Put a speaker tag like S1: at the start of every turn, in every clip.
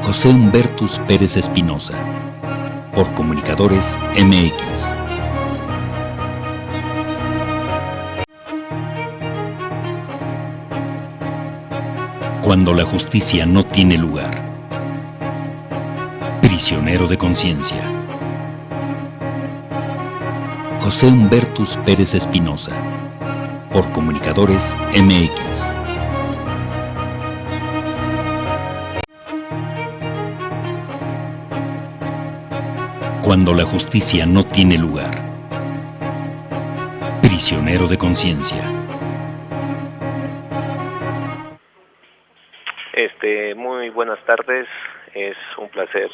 S1: José Humbertus Pérez Espinosa, por Comunicadores MX. Cuando la justicia no tiene lugar. Prisionero de conciencia. José Humbertus Pérez Espinosa, por Comunicadores MX. Cuando la justicia no tiene lugar. Prisionero de conciencia.
S2: Muy buenas tardes, es un placer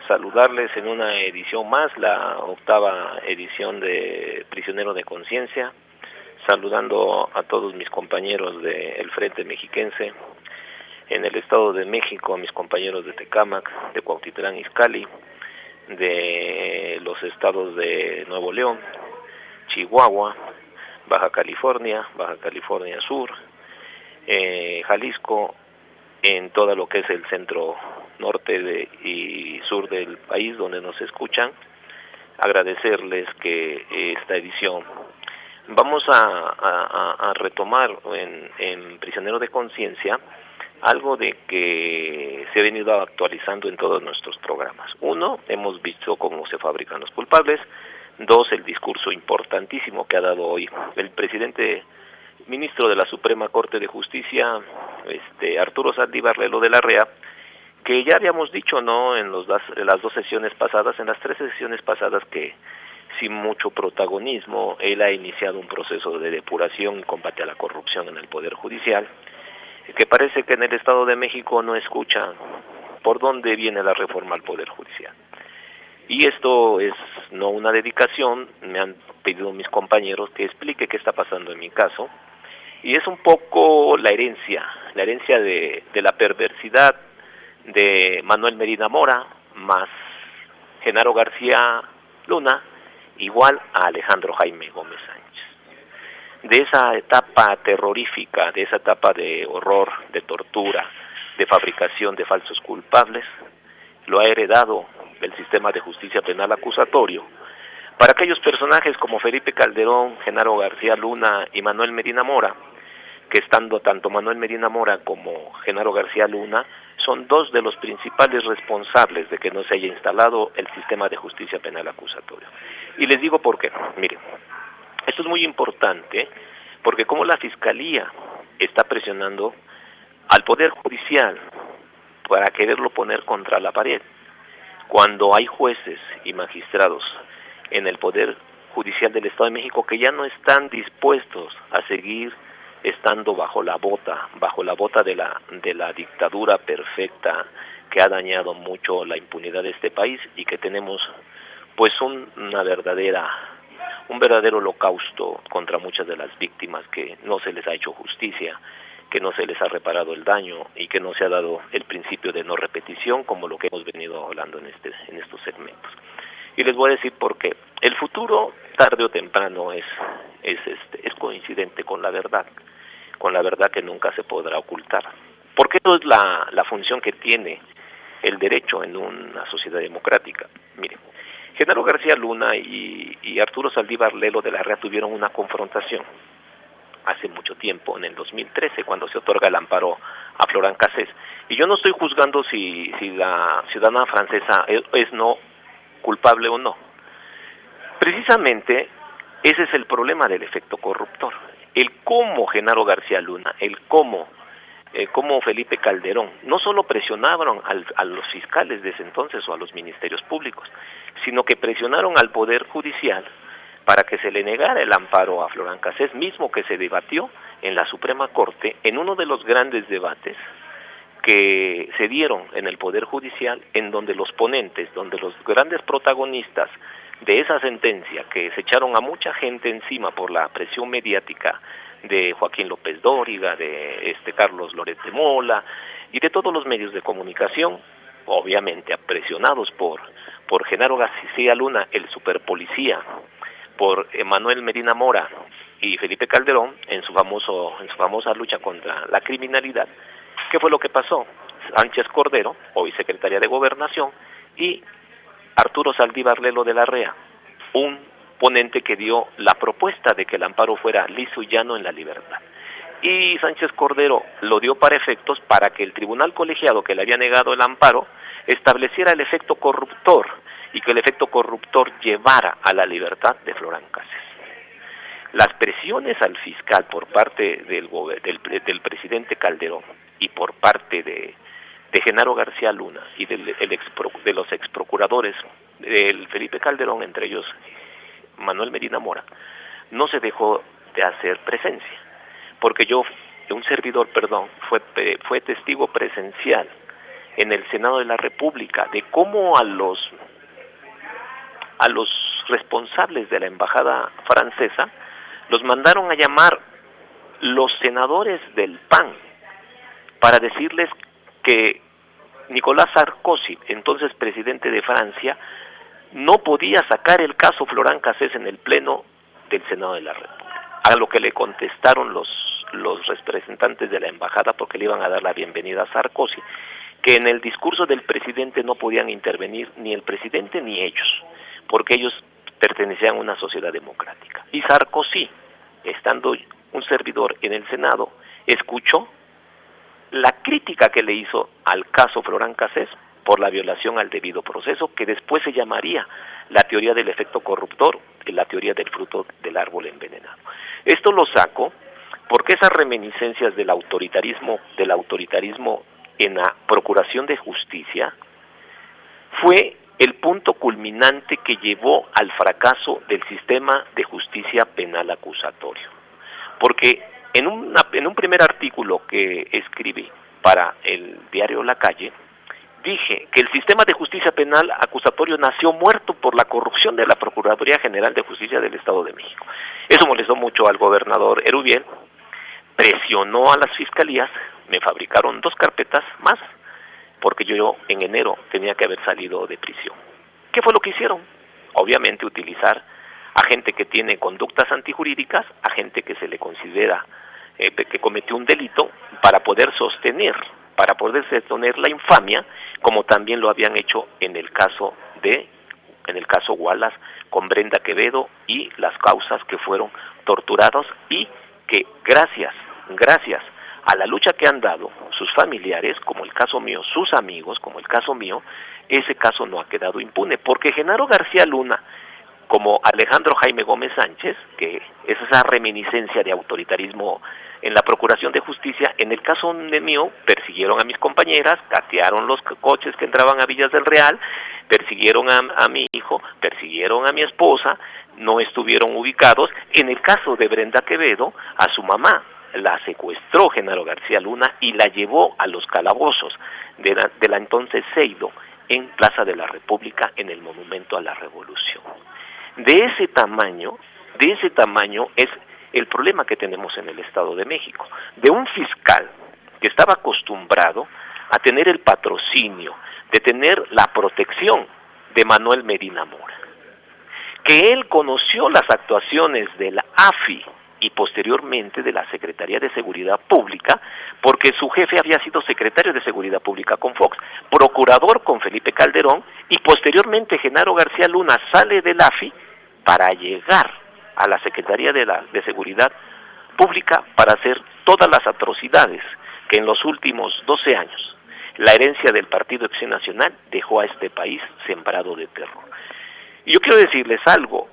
S2: saludarles en una edición más, la 8ª edición de Prisionero de Conciencia, saludando a todos mis compañeros del Frente Mexiquense, en el Estado de México, a mis compañeros de Tecámac, de Cuautitlán Izcalli, de los estados de Nuevo León, Chihuahua, Baja California Sur, Jalisco, en todo lo que es el centro norte y sur del país donde nos escuchan. Agradecerles que esta edición vamos a retomar en Prisionero de Conciencia algo de que se ha venido actualizando en todos nuestros programas. 1, hemos visto cómo se fabrican los culpables. 2, el discurso importantísimo que ha dado hoy el presidente ministro de la Suprema Corte de Justicia, Arturo Saldívar Lelo de la Rea, que ya habíamos dicho, ¿no?, en las 2 sesiones pasadas, en las 3 sesiones pasadas, que sin mucho protagonismo él ha iniciado un proceso de depuración y combate a la corrupción en el Poder Judicial, que parece que en el Estado de México no escuchan por dónde viene la reforma al Poder Judicial. Y esto es no una dedicación, me han pedido mis compañeros que explique qué está pasando en mi caso, y es un poco la herencia de la perversidad de Manuel Medina Mora más Genaro García Luna, igual a Alejandro Jaime Gómez Sánchez. De esa etapa terrorífica, de esa etapa de horror, de tortura, de fabricación de falsos culpables, lo ha heredado el sistema de justicia penal acusatorio para aquellos personajes como Felipe Calderón, Genaro García Luna y Manuel Medina Mora, que estando tanto Manuel Medina Mora como Genaro García Luna son 2 de los principales responsables de que no se haya instalado el sistema de justicia penal acusatorio. Y les digo por qué. Miren, esto es muy importante porque como la Fiscalía está presionando al Poder Judicial para quererlo poner contra la pared, cuando hay jueces y magistrados en el Poder Judicial del Estado de México que ya no están dispuestos a seguir estando bajo la bota de la dictadura perfecta que ha dañado mucho la impunidad de este país, y que tenemos pues un verdadero holocausto contra muchas de las víctimas, que no se les ha hecho justicia, que no se les ha reparado el daño y que no se ha dado el principio de no repetición, como lo que hemos venido hablando en estos segmentos. Y les voy a decir por qué. El futuro, tarde o temprano, es coincidente con la verdad que nunca se podrá ocultar. Porque eso es la función que tiene el derecho en una sociedad democrática. Miren, Genaro García Luna y Arturo Saldívar Lelo de la Rea tuvieron una confrontación hace mucho tiempo, en el 2013, cuando se otorga el amparo a Florent Cassés. Y yo no estoy juzgando si la ciudadana francesa es no culpable o no. Precisamente ese es el problema del efecto corruptor. El cómo Genaro García Luna, el cómo Felipe Calderón, no solo presionaron a los fiscales de ese entonces o a los ministerios públicos, sino que presionaron al Poder Judicial para que se le negara el amparo a Florent Cassés, mismo que se debatió en la Suprema Corte, en uno de los grandes debates que se dieron en el Poder Judicial, en donde los ponentes, donde los grandes protagonistas de esa sentencia, que se echaron a mucha gente encima por la presión mediática de Joaquín López Dóriga, de Carlos Loret de Mola y de todos los medios de comunicación, obviamente presionados por Genaro García Luna, el superpolicía, por Manuel Medina Mora y Felipe Calderón en su famosa lucha contra la criminalidad. ¿Qué fue lo que pasó? Sánchez Cordero, hoy secretaria de Gobernación, y Arturo Saldívar Lelo de la Rea, un ponente que dio la propuesta de que el amparo fuera liso y llano en la libertad. Y Sánchez Cordero lo dio para efectos para que el tribunal colegiado que le había negado el amparo estableciera el efecto corruptor y que el efecto corruptor llevara a la libertad de Florán Cáceres. Las presiones al fiscal por parte del presidente Calderón y por parte de Genaro García Luna y de los exprocuradores del Felipe Calderón, entre ellos Manuel Medina Mora, no se dejó de hacer presencia, porque un servidor, fue testigo presencial en el Senado de la República de cómo a los responsables de la embajada francesa los mandaron a llamar los senadores del PAN para decirles que Nicolás Sarkozy, entonces presidente de Francia, no podía sacar el caso Florán Cáceres en el pleno del Senado de la República, a lo que le contestaron los representantes de la embajada, porque le iban a dar la bienvenida a Sarkozy, que en el discurso del presidente no podían intervenir ni el presidente ni ellos, porque ellos pertenecían a una sociedad democrática. Y Sarkozy, estando un servidor en el Senado, escuchó la crítica que le hizo al caso Florán Cáceres por la violación al debido proceso, que después se llamaría la teoría del efecto corruptor y la teoría del fruto del árbol envenenado. Esto lo saco porque esas reminiscencias del autoritarismo en la procuración de justicia fue el punto culminante que llevó al fracaso del sistema de justicia penal acusatorio. Porque en un primer artículo que escribí para el diario La Calle, dije que el sistema de justicia penal acusatorio nació muerto por la corrupción de la Procuraduría General de Justicia del Estado de México. Eso molestó mucho al gobernador Erubiel, presionó a las fiscalías, me fabricaron 2 carpetas más, porque yo en enero tenía que haber salido de prisión. ¿Qué fue lo que hicieron? Obviamente utilizar a gente que tiene conductas antijurídicas, a gente que se le considera que cometió un delito, para poder sostener la infamia, como también lo habían hecho en el caso Wallace con Brenda Quevedo y las causas que fueron torturados, y que gracias a la lucha que han dado sus familiares, como el caso mío, sus amigos, como el caso mío, ese caso no ha quedado impune, porque Genaro García Luna, como Alejandro Jaime Gómez Sánchez, que es esa reminiscencia de autoritarismo en la Procuración de Justicia, en el caso mío persiguieron a mis compañeras, catearon los coches que entraban a Villas del Real, persiguieron a mi hijo, persiguieron a mi esposa, no estuvieron ubicados. En el caso de Brenda Quevedo, a su mamá la secuestró Genaro García Luna y la llevó a los calabozos de la entonces Seido en Plaza de la República, en el Monumento a la Revolución. De ese tamaño es el problema que tenemos en el Estado de México, de un fiscal que estaba acostumbrado a tener el patrocinio, de tener la protección de Manuel Medina Mora, que él conoció las actuaciones de la AFI y posteriormente de la Secretaría de Seguridad Pública, porque su jefe había sido secretario de Seguridad Pública con Fox, procurador con Felipe Calderón, y posteriormente Genaro García Luna sale del AFI para llegar a la Secretaría de Seguridad Pública para hacer todas las atrocidades que en los últimos 12 años la herencia del Partido Acción Nacional dejó a este país sembrado de terror. Y yo quiero decirles algo,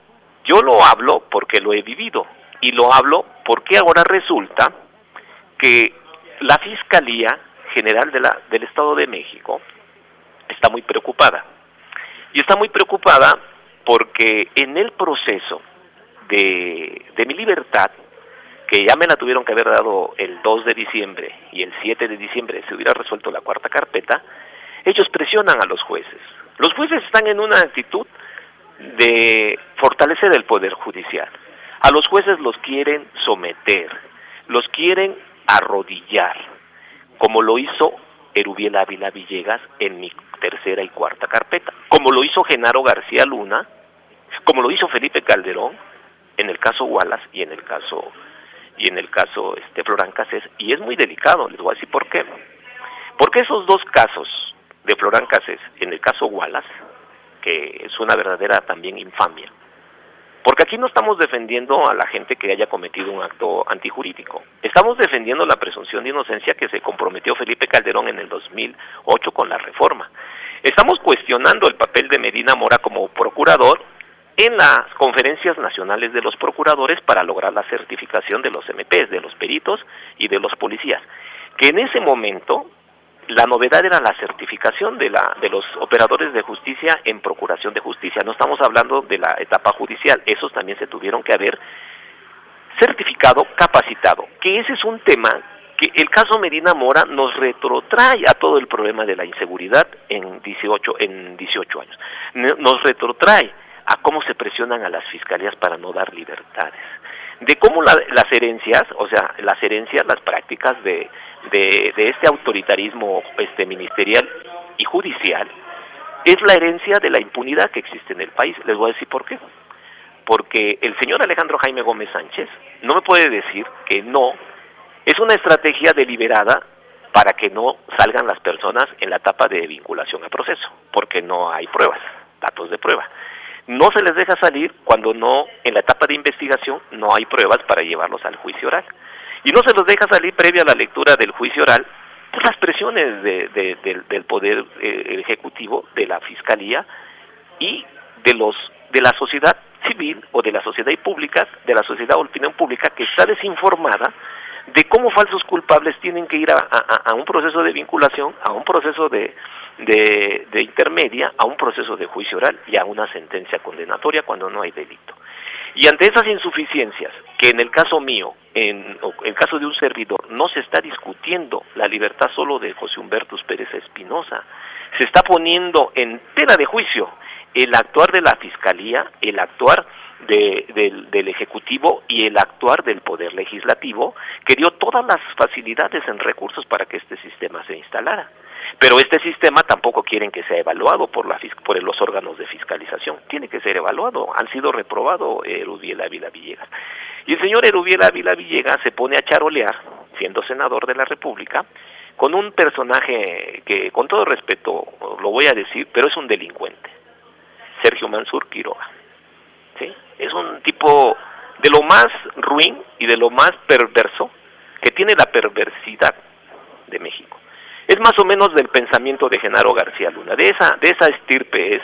S2: yo lo hablo porque lo he vivido, y lo hablo porque ahora resulta que la Fiscalía General del Estado de México está muy preocupada. Y está muy preocupada porque en el proceso de mi libertad, que ya me la tuvieron que haber dado el 2 de diciembre y el 7 de diciembre se hubiera resuelto la 4ª carpeta, ellos presionan a los jueces. Los jueces están en una actitud de fortalecer el Poder Judicial. A los jueces los quieren someter, los quieren arrodillar, como lo hizo Erubiel Ávila Villegas en mi 3ª y 4ª carpeta, como lo hizo Genaro García Luna, como lo hizo Felipe Calderón en el caso Wallace y en el caso Florán Cáceres. Y es muy delicado, les voy a decir por qué. Porque esos dos casos de Florán Cassés, en el caso Wallace, que es una verdadera también infamia, porque aquí no estamos defendiendo a la gente que haya cometido un acto antijurídico, estamos defendiendo la presunción de inocencia que se comprometió Felipe Calderón en el 2008 con la reforma. Estamos cuestionando el papel de Medina Mora como procurador en las conferencias nacionales de los procuradores para lograr la certificación de los MPs, de los peritos y de los policías, que en ese momento la novedad era la certificación de los operadores de justicia en procuración de justicia. No estamos hablando de la etapa judicial, esos también se tuvieron que haber certificado, capacitado, que ese es un tema que el caso Medina Mora nos retrotrae a todo el problema de la inseguridad en 18 años. Nos retrotrae a cómo se presionan a las fiscalías para no dar libertades, de cómo las herencias, las prácticas de este autoritarismo ministerial y judicial es la herencia de la impunidad que existe en el país. Les voy a decir por qué. Porque el señor Alejandro Jaime Gómez Sánchez no me puede decir que no, es una estrategia deliberada para que no salgan las personas en la etapa de vinculación a proceso, porque no hay pruebas, datos de prueba. No se les deja salir cuando no, en la etapa de investigación, no hay pruebas para llevarlos al juicio oral. Y no se los deja salir previa a la lectura del juicio oral por las presiones del Poder Ejecutivo, de la Fiscalía y de la sociedad civil o de la sociedad pública, de la sociedad o opinión pública que está desinformada de cómo falsos culpables tienen que ir a un proceso de vinculación, a un proceso de intermedia, a un proceso de juicio oral y a una sentencia condenatoria cuando no hay delito. Y ante esas insuficiencias, que en el caso mío, en el caso de un servidor, no se está discutiendo la libertad solo de José Humberto Pérez Espinosa, se está poniendo en tela de juicio el actuar de la Fiscalía, el actuar del Ejecutivo y el actuar del Poder Legislativo, que dio todas las facilidades en recursos para que este sistema se instalara. Pero este sistema tampoco quieren que sea evaluado por los órganos de fiscalización. Tiene que ser evaluado. Han sido reprobados Erubiel Ávila Villegas. Y el señor Erubiel Ávila Villegas se pone a charolear, siendo senador de la República, con un personaje que, con todo respeto, lo voy a decir, pero es un delincuente. Sergio Mansur Quiroga. ¿Sí? Es un tipo de lo más ruin y de lo más perverso, que tiene la perversidad de México. Es más o menos del pensamiento de Genaro García Luna, de esa estirpe es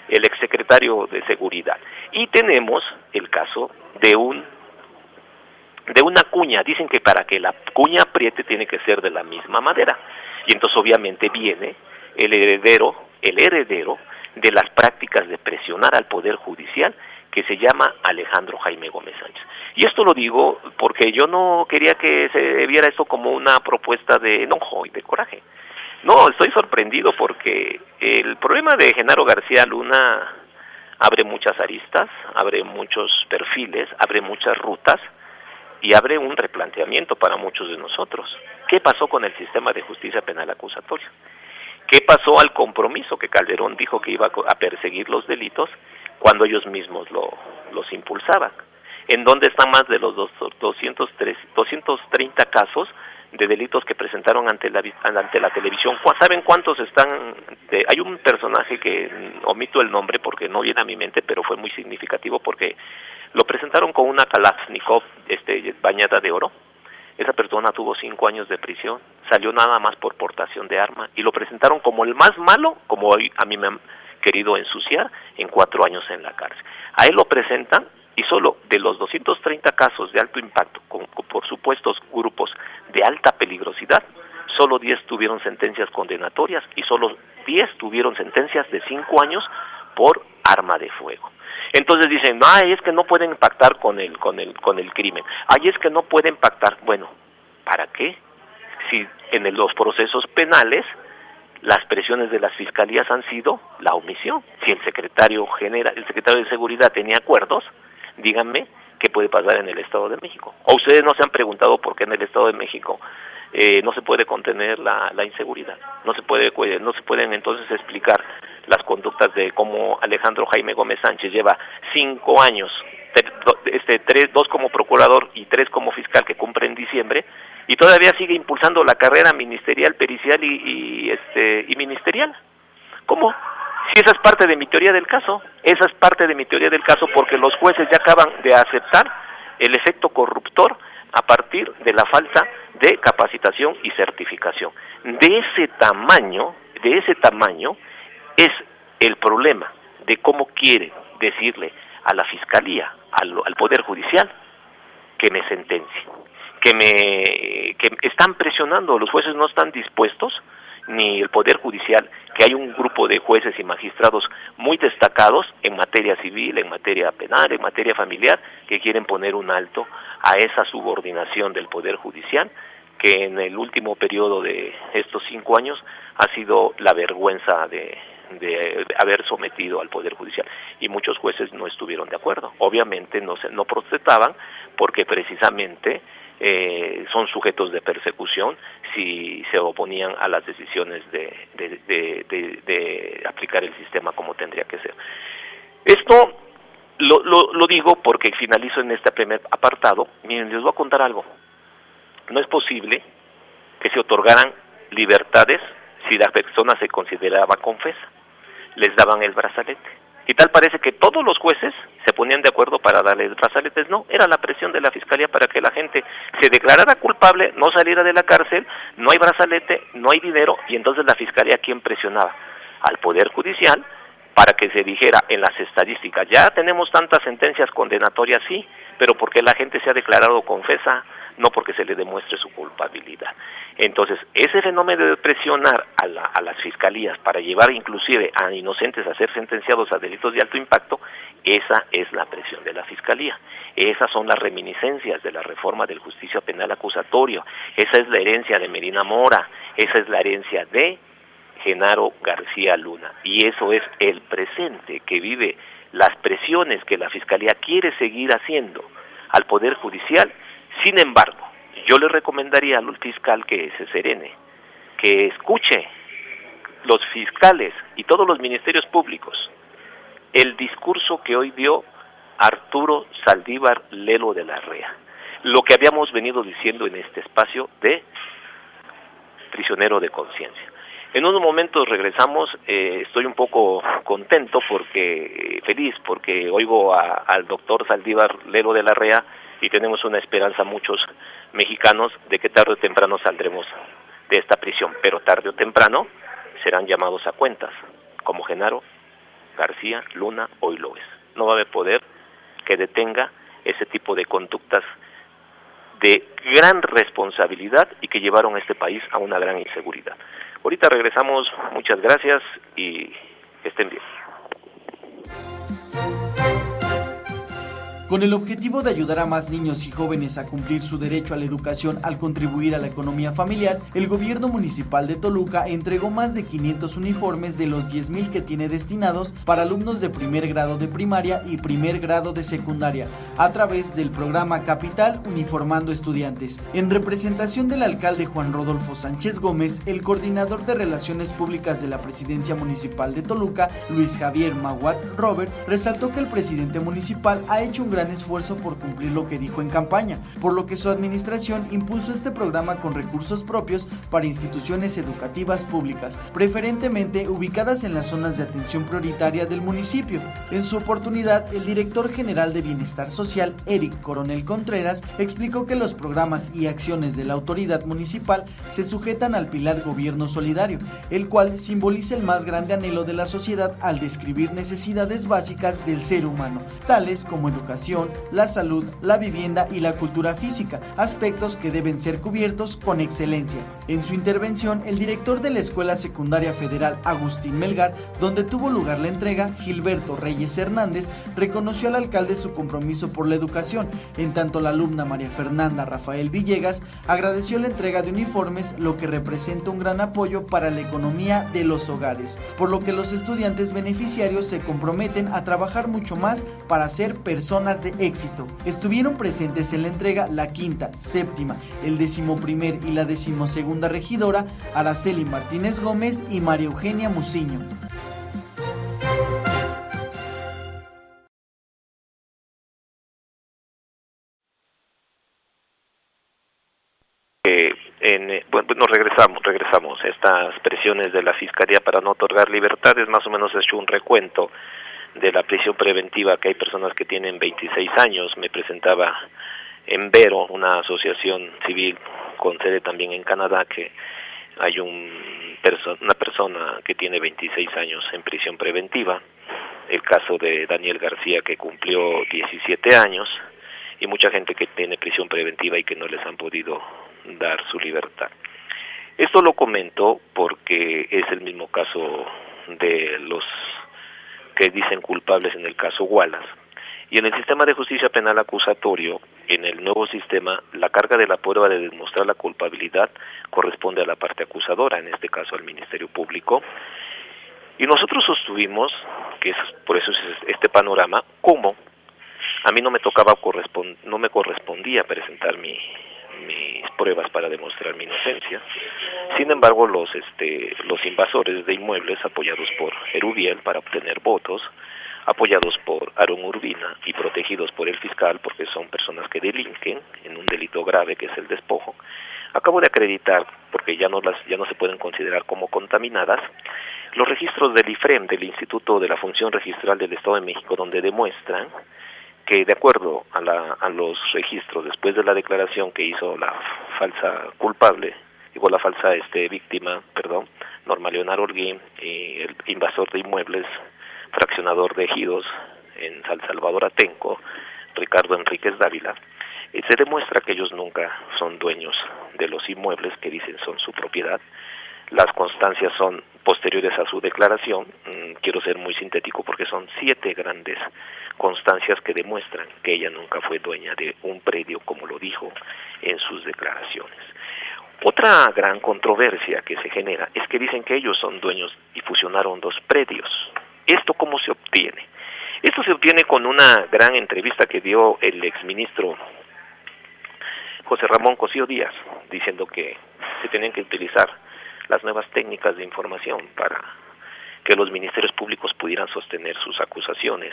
S2: el exsecretario de Seguridad. Y tenemos el caso de una cuña. Dicen que para que la cuña apriete tiene que ser de la misma madera. Y entonces obviamente viene el heredero de las prácticas de presionar al Poder Judicial, que se llama Alejandro Jaime Gómez Sánchez. Y esto lo digo porque yo no quería que se viera esto como una propuesta de enojo y de coraje. No, estoy sorprendido porque el problema de Genaro García Luna abre muchas aristas, abre muchos perfiles, abre muchas rutas y abre un replanteamiento para muchos de nosotros. ¿Qué pasó con el sistema de justicia penal acusatoria? ¿Qué pasó al compromiso que Calderón dijo que iba a perseguir los delitos cuando ellos mismos los impulsaban? ¿En dónde están más de los 230 casos de delitos que presentaron ante la televisión? ¿Saben cuántos están? Hay un personaje que omito el nombre porque no viene a mi mente, pero fue muy significativo porque lo presentaron con una Kalashnikov bañada de oro. Esa persona tuvo 5 años de prisión, salió nada más por portación de arma y lo presentaron como el más malo, como hoy a mí me han querido ensuciar, en 4 años en la cárcel. A él lo presentan y solo de los 230 casos de alto impacto, por supuestos grupos de alta peligrosidad, solo 10 tuvieron sentencias condenatorias y solo 10 tuvieron sentencias de 5 años por arma de fuego. Entonces dicen, ay, es que no pueden pactar con el crimen, ay, es que no pueden pactar. Bueno, ¿para qué? Si en los procesos penales las presiones de las fiscalías han sido la omisión. Si el secretario de Seguridad tenía acuerdos, díganme qué puede pasar en el Estado de México. ¿O ustedes no se han preguntado por qué en el Estado de México no se puede contener la inseguridad? No se pueden entonces explicar las conductas de cómo Alejandro Jaime Gómez Sánchez lleva 5 años, 2 como procurador y 3 como fiscal que cumple en diciembre, y todavía sigue impulsando la carrera ministerial, pericial y ministerial. ¿Cómo? Si esa es parte de mi teoría del caso, esa es parte de mi teoría del caso, porque los jueces ya acaban de aceptar el efecto corruptor a partir de la falta de capacitación y certificación. De ese tamaño es el problema de cómo quiere decirle a la Fiscalía, al Poder Judicial, que me sentencie, que están presionando, los jueces no están dispuestos, ni el Poder Judicial, que hay un grupo de jueces y magistrados muy destacados en materia civil, en materia penal, en materia familiar, que quieren poner un alto a esa subordinación del Poder Judicial, que en el último periodo de estos 5 años ha sido la vergüenza de haber sometido al Poder Judicial, y muchos jueces no estuvieron de acuerdo. Obviamente no protestaban porque precisamente son sujetos de persecución si se oponían a las decisiones de aplicar el sistema como tendría que ser. Esto lo digo porque finalizo en este primer apartado. Miren, les voy a contar algo. No es posible que se otorgaran libertades si la persona se consideraba confesa. Les daban el brazalete. Y tal parece que todos los jueces se ponían de acuerdo para darle brazaletes. No, era la presión de la Fiscalía para que la gente se declarara culpable, no saliera de la cárcel, no hay brazalete, no hay dinero, y entonces la Fiscalía, ¿quién presionaba? Al Poder Judicial, para que se dijera en las estadísticas, ya tenemos tantas sentencias condenatorias, sí, pero porque la gente se ha declarado confesa, no porque se le demuestre su culpabilidad. Entonces, ese fenómeno de presionar a las fiscalías para llevar inclusive a inocentes a ser sentenciados a delitos de alto impacto, esa es la presión de la Fiscalía. Esas son las reminiscencias de la reforma del justicia penal acusatorio, esa es la herencia de Medina Mora, esa es la herencia de Genaro García Luna, y eso es el presente que vive las presiones que la Fiscalía quiere seguir haciendo al Poder Judicial. Sin embargo, yo le recomendaría al fiscal que se serene, que escuche los fiscales y todos los ministerios públicos el discurso que hoy dio Arturo Saldívar Lelo de la Rea, lo que habíamos venido diciendo en este espacio de prisionero de conciencia. En unos momentos regresamos, estoy un poco contento feliz porque oigo al doctor Saldívar Lelo de la Rea, y tenemos una esperanza muchos mexicanos de que tarde o temprano saldremos de esta prisión, pero tarde o temprano serán llamados a cuentas, como Genaro García Luna hoy lo es. No va a haber poder que detenga ese tipo de conductas de gran responsabilidad y que llevaron a este país a una gran inseguridad. Ahorita regresamos, muchas gracias y que estén bien.
S3: Con el objetivo de ayudar a más niños y jóvenes a cumplir su derecho a la educación al contribuir a la economía familiar, el gobierno municipal de Toluca entregó más de 500 uniformes de los 10,000 que tiene destinados para alumnos de primer grado de primaria y primer grado de secundaria, a través del programa Capital Uniformando Estudiantes. En representación del alcalde Juan Rodolfo Sánchez Gómez, el coordinador de Relaciones Públicas de la Presidencia Municipal de Toluca, Luis Javier Maguat Robert, resaltó que el presidente municipal ha hecho un gran esfuerzo por cumplir lo que dijo en campaña, por lo que su administración impulsó este programa con recursos propios para instituciones educativas públicas, preferentemente ubicadas en las zonas de atención prioritaria del municipio. En su oportunidad, el director general de Bienestar Social, Eric Coronel Contreras, explicó que los programas y acciones de la autoridad municipal se sujetan al pilar Gobierno Solidario, el cual simboliza el más grande anhelo de la sociedad al describir necesidades básicas del ser humano, tales como educación, la salud, la vivienda y la cultura física, aspectos que deben ser cubiertos con excelencia. En su intervención, el director de la Escuela Secundaria Federal Agustín Melgar, donde tuvo lugar la entrega, Gilberto Reyes Hernández, reconoció al alcalde su compromiso por la educación, en tanto la alumna María Fernanda Rafael Villegas agradeció la entrega de uniformes, lo que representa un gran apoyo para la economía de los hogares, por lo que los estudiantes beneficiarios se comprometen a trabajar mucho más para ser personas de éxito. Estuvieron presentes en la entrega la quinta, séptima, el 11º y la 12ª regidora, Araceli Martínez Gómez y María Eugenia Muciño.
S2: Bueno, regresamos a estas presiones de la Fiscalía para no otorgar libertades. Más o menos he hecho un recuento de la prisión preventiva, que hay personas que tienen 26 años. Me presentaba en Vero, una asociación civil con sede también en Canadá, que hay una persona que tiene 26 años en prisión preventiva. El caso de Daniel García, que cumplió 17 años, y mucha gente que tiene prisión preventiva y que no les han podido dar su libertad. Esto lo comento porque es el mismo caso de los que dicen culpables en el caso Wallace. Y en el sistema de justicia penal acusatorio, en el nuevo sistema, la carga de la prueba de demostrar la culpabilidad corresponde a la parte acusadora, en este caso al Ministerio Público. Y nosotros sostuvimos, por eso es este panorama, como a mí no me correspondía presentar mis pruebas para demostrar mi inocencia. Sin embargo, los invasores de inmuebles, apoyados por Erubiel para obtener votos, apoyados por Aaron Urbina y protegidos por el fiscal, porque son personas que delinquen en un delito grave que es el despojo, acabo de acreditar, porque ya no se pueden considerar como contaminadas, los registros del IFREM, del Instituto de la Función Registral del Estado de México, donde demuestran que, de acuerdo a los registros, después de la declaración que hizo la falsa víctima, Norma Leonor Holguín, y el invasor de inmuebles, fraccionador de ejidos en San Salvador Atenco, Ricardo Enríquez Dávila, se demuestra que ellos nunca son dueños de los inmuebles que dicen son su propiedad. Las constancias son posteriores a su declaración. Quiero ser muy sintético porque son 7 grandes constancias que demuestran que ella nunca fue dueña de un predio, como lo dijo en sus declaraciones. Otra gran controversia que se genera es que dicen que ellos son dueños y fusionaron 2 predios. ¿Esto cómo se obtiene? Esto se obtiene con una gran entrevista que dio el exministro José Ramón Cosío Díaz, diciendo que se tenían que utilizar las nuevas técnicas de información para que los ministerios públicos pudieran sostener sus acusaciones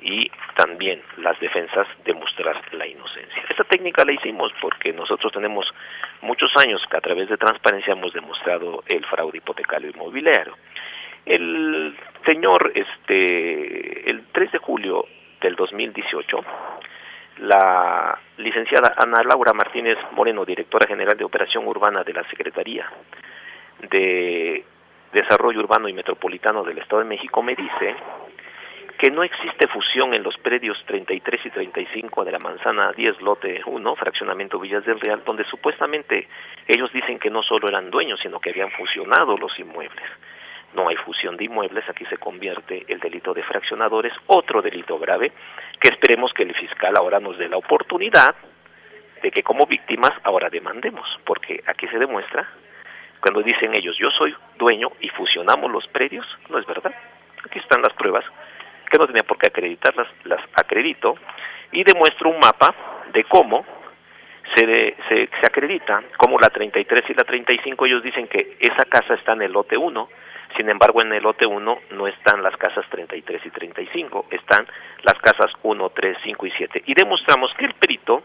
S2: y también las defensas demostrar la inocencia. Esta técnica la hicimos porque nosotros tenemos muchos años que a través de transparencia hemos demostrado el fraude hipotecario inmobiliario. El señor, el 3 de julio del 2018, la licenciada Ana Laura Martínez Moreno, directora general de Operación Urbana de la Secretaría de Desarrollo Urbano y Metropolitano del Estado de México, me dice que no existe fusión en los predios 33 y 35 de la Manzana 10, lote 1, fraccionamiento Villas del Real, donde supuestamente ellos dicen que no solo eran dueños, sino que habían fusionado los inmuebles. No hay fusión de inmuebles, aquí se convierte el delito de fraccionadores, otro delito grave, que esperemos que el fiscal ahora nos dé la oportunidad de que como víctimas ahora demandemos, porque aquí se demuestra, cuando dicen ellos, yo soy dueño y fusionamos los predios, no es verdad. Aquí están las pruebas, que no tenía por qué acreditarlas, las acredito, y demuestro un mapa de cómo se acredita, como la 33 y la 35, ellos dicen que esa casa está en el lote 1, sin embargo en el lote 1 no están las casas 33 y 35, están las casas 1, 3, 5 y 7, y demostramos que el perito,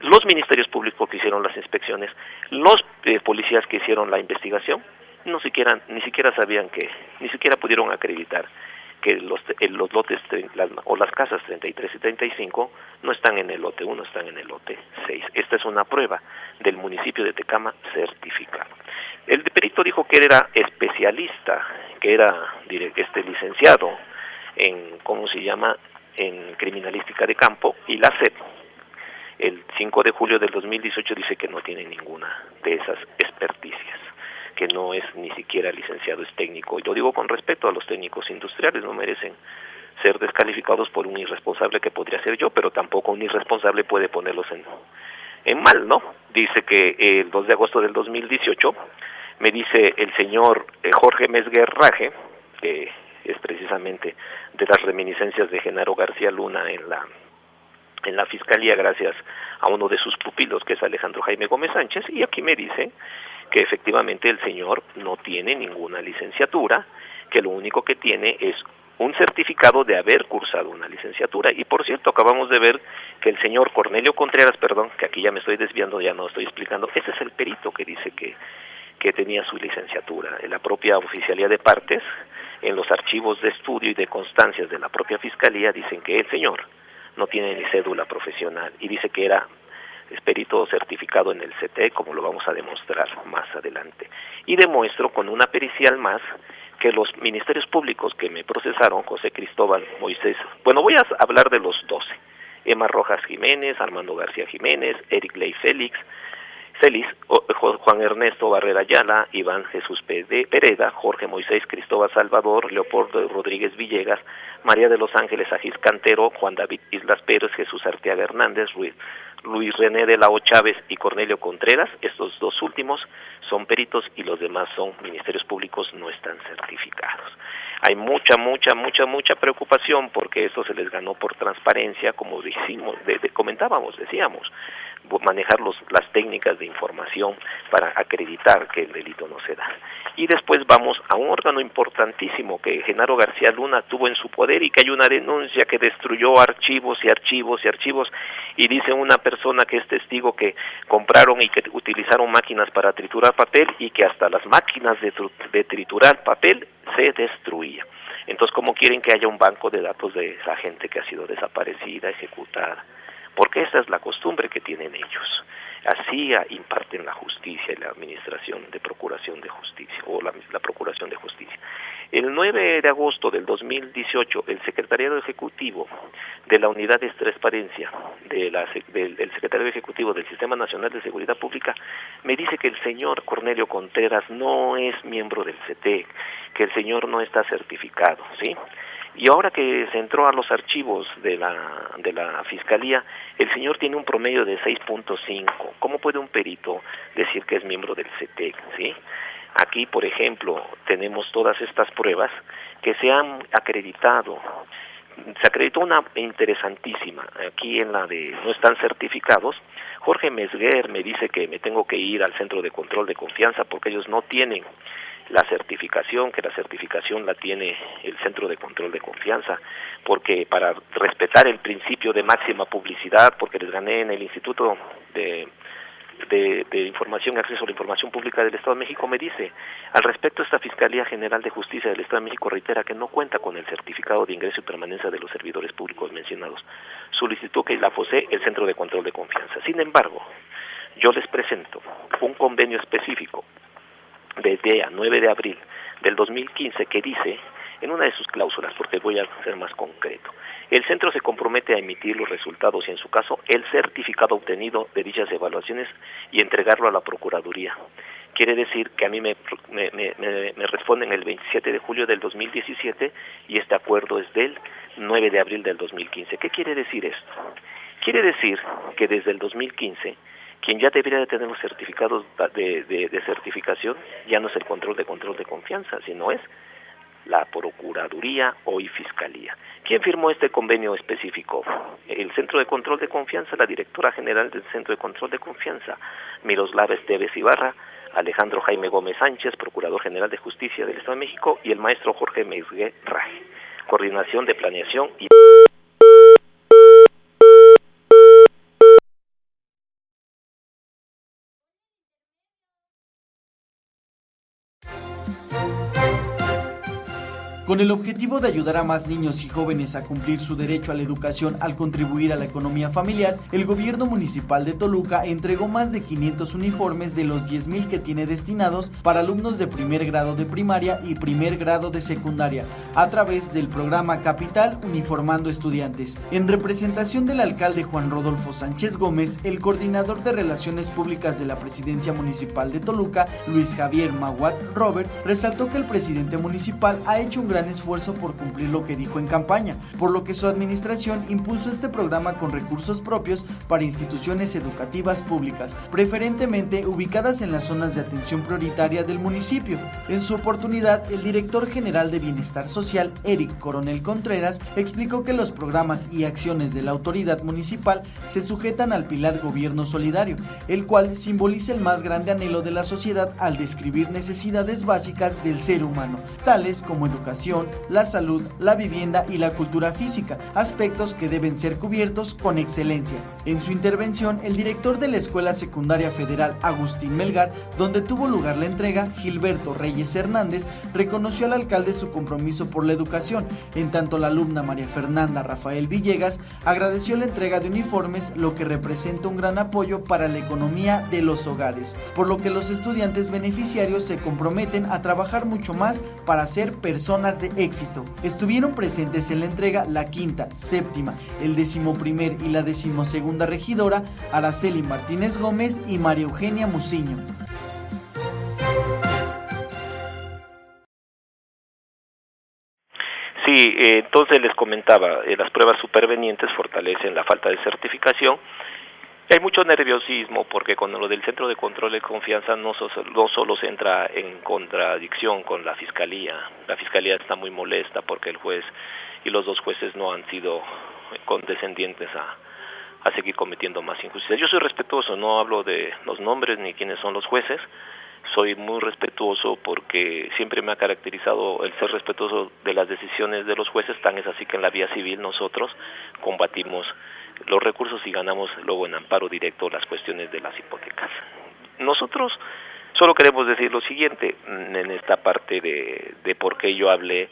S2: los ministerios públicos que hicieron las inspecciones, los policías que hicieron la investigación, ni siquiera sabían ni siquiera pudieron acreditar que los lotes o las casas 33 y 35 no están en el lote 1, están en el lote 6. Esta es una prueba del municipio de Tecama certificado. El perito dijo que era especialista, que era licenciado en, en criminalística de campo, y la SEP, el 5 de julio del 2018, dice que no tiene ninguna de esas experticias, que no es ni siquiera licenciado, es técnico. Y lo digo con respeto a los técnicos industriales, no merecen ser descalificados por un irresponsable que podría ser yo, pero tampoco un irresponsable puede ponerlos en mal, ¿no? Dice que el 2 de agosto del 2018, me dice el señor Jorge Mesguerraje, que es precisamente de las reminiscencias de Genaro García Luna en la Fiscalía, gracias a uno de sus pupilos, que es Alejandro Jaime Gómez Sánchez, y aquí me dice que efectivamente el señor no tiene ninguna licenciatura, que lo único que tiene es un certificado de haber cursado una licenciatura. Y por cierto, acabamos de ver que el señor Cornelio Contreras, perdón, que aquí ya me estoy desviando, ya no estoy explicando, ese es el perito que dice que tenía su licenciatura. En la propia oficialía de partes, en los archivos de estudio y de constancias de la propia fiscalía, dicen que el señor no tiene ni cédula profesional y dice que era perito certificado en el CT, como lo vamos a demostrar más adelante. Y demuestro con una pericial más que los ministerios públicos que me procesaron, José Cristóbal, Moisés, bueno, voy a hablar de los 12, Emma Rojas Jiménez, Armando García Jiménez, Eric Ley Félix, Juan Ernesto Barrera Ayala, Iván Jesús Pereda, Jorge Moisés Cristóbal Salvador, Leopoldo Rodríguez Villegas, María de los Ángeles Agis Cantero, Juan David Islas Pérez, Jesús Arteaga Hernández, Luis René de la O Chávez y Cornelio Contreras. Estos dos últimos son peritos y los demás son ministerios públicos, no están certificados. Hay mucha preocupación porque esto se les ganó por transparencia, como decíamos, manejar las técnicas de información para acreditar que el delito no se da. Y después vamos a un órgano importantísimo que Genaro García Luna tuvo en su poder y que hay una denuncia que destruyó archivos y dice una persona que es testigo que compraron y que utilizaron máquinas para triturar papel y que hasta las máquinas de triturar papel se destruían. Entonces, ¿cómo quieren que haya un banco de datos de esa gente que ha sido desaparecida, ejecutada? Porque esa es la costumbre que tienen ellos. Así imparten la justicia y la administración de procuración de justicia, o la procuración de justicia. El 9 de agosto del 2018, el Secretariado Ejecutivo de la Unidad de Transparencia del Secretario Ejecutivo del Sistema Nacional de Seguridad Pública me dice que el señor Cornelio Contreras no es miembro del CETEC, que el señor no está certificado, ¿sí? Y ahora que se entró a los archivos de la Fiscalía, el señor tiene un promedio de 6.5. ¿Cómo puede un perito decir que es miembro del CETEC, sí? Aquí, por ejemplo, tenemos todas estas pruebas que se han acreditado. Se acreditó una interesantísima, aquí en la de no están certificados. Jorge Mesguer me dice que me tengo que ir al Centro de Control de Confianza porque ellos no tienen la certificación, que la certificación la tiene el Centro de Control de Confianza, porque para respetar el principio de máxima publicidad, porque les gané en el Instituto de Información y Acceso a la Información Pública del Estado de México, me dice, al respecto esta Fiscalía General de Justicia del Estado de México reitera que no cuenta con el certificado de ingreso y permanencia de los servidores públicos mencionados. Solicitó que la posee el Centro de Control de Confianza. Sin embargo, yo les presento un convenio específico de DEA 9 de abril del 2015 que dice, en una de sus cláusulas, porque voy a ser más concreto, el centro se compromete a emitir los resultados y en su caso el certificado obtenido de dichas evaluaciones y entregarlo a la Procuraduría. Quiere decir que a mí me responden el 27 de julio del 2017 y este acuerdo es del 9 de abril del 2015. ¿Qué quiere decir esto? Quiere decir que desde el 2015 quien ya debería de tener los certificados de certificación ya no es el control de confianza, sino es la Procuraduría, hoy Fiscalía. ¿Quién firmó este convenio específico? El Centro de Control de Confianza, la directora general del Centro de Control de Confianza, Miroslava Esteves Ibarra, Alejandro Jaime Gómez Sánchez, Procurador General de Justicia del Estado de México, y el maestro Jorge Mesguer Raje, Coordinación de Planeación y...
S3: Con el objetivo de ayudar a más niños y jóvenes a cumplir su derecho a la educación al contribuir a la economía familiar, el gobierno municipal de Toluca entregó más de 500 uniformes de los 10,000 que tiene destinados para alumnos de primer grado de primaria y primer grado de secundaria, a través del programa Capital Uniformando Estudiantes. En representación del alcalde Juan Rodolfo Sánchez Gómez, el coordinador de Relaciones Públicas de la Presidencia Municipal de Toluca, Luis Javier Maguat Robert, resaltó que el presidente municipal ha hecho un gran esfuerzo por cumplir lo que dijo en campaña, por lo que su administración impulsó este programa con recursos propios para instituciones educativas públicas, preferentemente ubicadas en las zonas de atención prioritaria del municipio. En su oportunidad, el director general de Bienestar Social, Eric Coronel Contreras, explicó que los programas y acciones de la autoridad municipal se sujetan al pilar Gobierno Solidario, el cual simboliza el más grande anhelo de la sociedad al describir necesidades básicas del ser humano, tales como educación, educación, la salud, la vivienda y la cultura física, aspectos que deben ser cubiertos con excelencia. En su intervención, el director de la Escuela Secundaria Federal Agustín Melgar, donde tuvo lugar la entrega, Gilberto Reyes Hernández, reconoció al alcalde su compromiso por la educación. En tanto, la alumna María Fernanda Rafael Villegas agradeció la entrega de uniformes, lo que representa un gran apoyo para la economía de los hogares, por lo que los estudiantes beneficiarios se comprometen a trabajar mucho más para ser personas de éxito. Estuvieron presentes en la entrega la quinta, séptima, el 11º y la 12ª regidora, Araceli Martínez Gómez y María Eugenia Muciño.
S2: Sí, entonces les comentaba, las pruebas supervenientes fortalecen la falta de certificación. Hay mucho nerviosismo porque con lo del Centro de Control de Confianza no solo se entra en contradicción con la Fiscalía. La Fiscalía está muy molesta porque el juez y los dos jueces no han sido condescendientes a seguir cometiendo más injusticias. Yo soy respetuoso, no hablo de los nombres ni quiénes son los jueces. Soy muy respetuoso porque siempre me ha caracterizado el ser respetuoso de las decisiones de los jueces, tan es así que en la vía civil nosotros combatimos los recursos y ganamos luego en amparo directo las cuestiones de las hipotecas. Nosotros solo queremos decir lo siguiente en esta parte de por qué yo hablé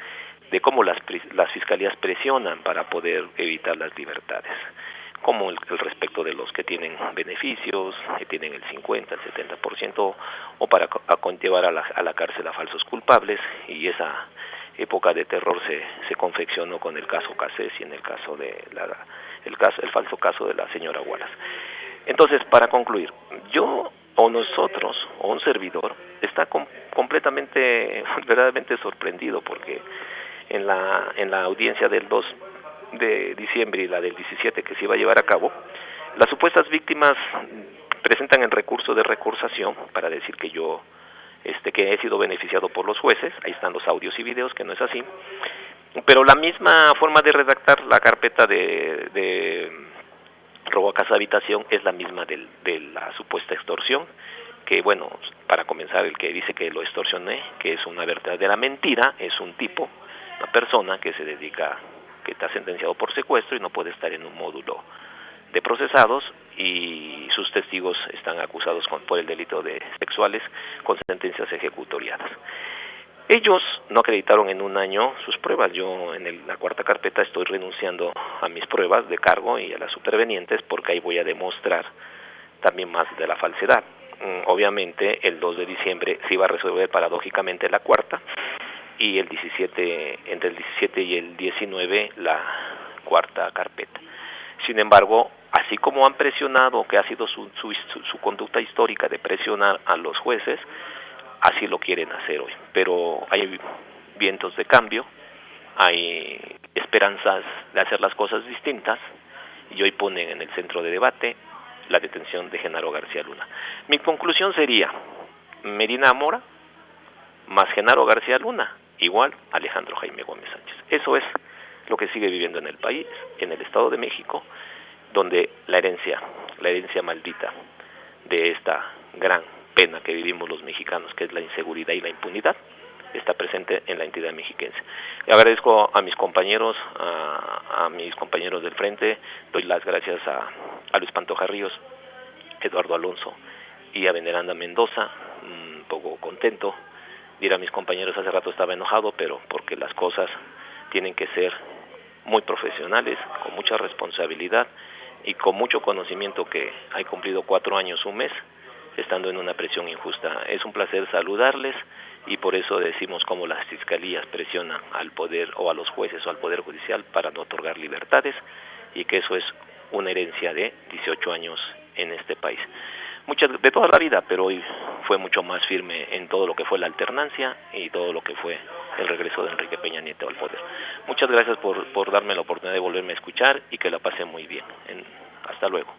S2: de cómo las fiscalías presionan para poder evitar las libertades, como el respecto de los que tienen beneficios, que tienen el 50, el 70%, o para llevar a la cárcel a falsos culpables, y esa época de terror se confeccionó con el caso Cassés y en el caso de el falso caso de la señora Wallace. Entonces, para concluir, yo o nosotros o un servidor está completamente, verdaderamente sorprendido porque en la audiencia del 2 de diciembre y la del 17 que se iba a llevar a cabo, las supuestas víctimas presentan el recurso de recusación para decir que yo que he sido beneficiado por los jueces. Ahí están los audios y videos, que no es así, pero la misma forma de redactar la carpeta de robo a casa habitación es la misma de la supuesta extorsión, que bueno, para comenzar, el que dice que lo extorsioné, que es una verdadera mentira, es un tipo, una persona que se dedica, que está sentenciado por secuestro y no puede estar en un módulo de procesados, y sus testigos están acusados por el delito de sexuales con sentencias ejecutoriadas. Ellos no acreditaron en un año sus pruebas. Yo en la cuarta carpeta estoy renunciando a mis pruebas de cargo y a las supervenientes porque ahí voy a demostrar también más de la falsedad. Obviamente el 2 de diciembre se iba a resolver paradójicamente la cuarta, y el 17, entre el 17 y el 19 la cuarta carpeta. Sin embargo, así como han presionado, que ha sido su conducta histórica de presionar a los jueces, así lo quieren hacer hoy. Pero hay vientos de cambio, hay esperanzas de hacer las cosas distintas, y hoy ponen en el centro de debate la detención de Genaro García Luna. Mi conclusión sería: Medina Mora más Genaro García Luna igual Alejandro Jaime Gómez Sánchez. Eso es lo que sigue viviendo en el país, en el Estado de México, donde la herencia maldita de esta gran pena que vivimos los mexicanos, que es la inseguridad y la impunidad, está presente en la entidad mexiquense. Le agradezco a mis compañeros, a mis compañeros del frente, doy las gracias a Luis Pantoja Ríos, Eduardo Alonso y a Veneranda Mendoza, un poco contento. Dirá, mis compañeros, hace rato estaba enojado, pero porque las cosas tienen que ser muy profesionales, con mucha responsabilidad y con mucho conocimiento, que he cumplido 4 años, un mes, estando en una prisión injusta. Es un placer saludarles, y por eso decimos cómo las fiscalías presionan al poder, o a los jueces o al poder judicial, para no otorgar libertades, y que eso es una herencia de 18 años en este país. De toda la vida, pero hoy fue mucho más firme en todo lo que fue la alternancia y todo lo que fue el regreso de Enrique Peña Nieto al poder. Muchas gracias por darme la oportunidad de volverme a escuchar, y que la pasen muy bien. Hasta luego.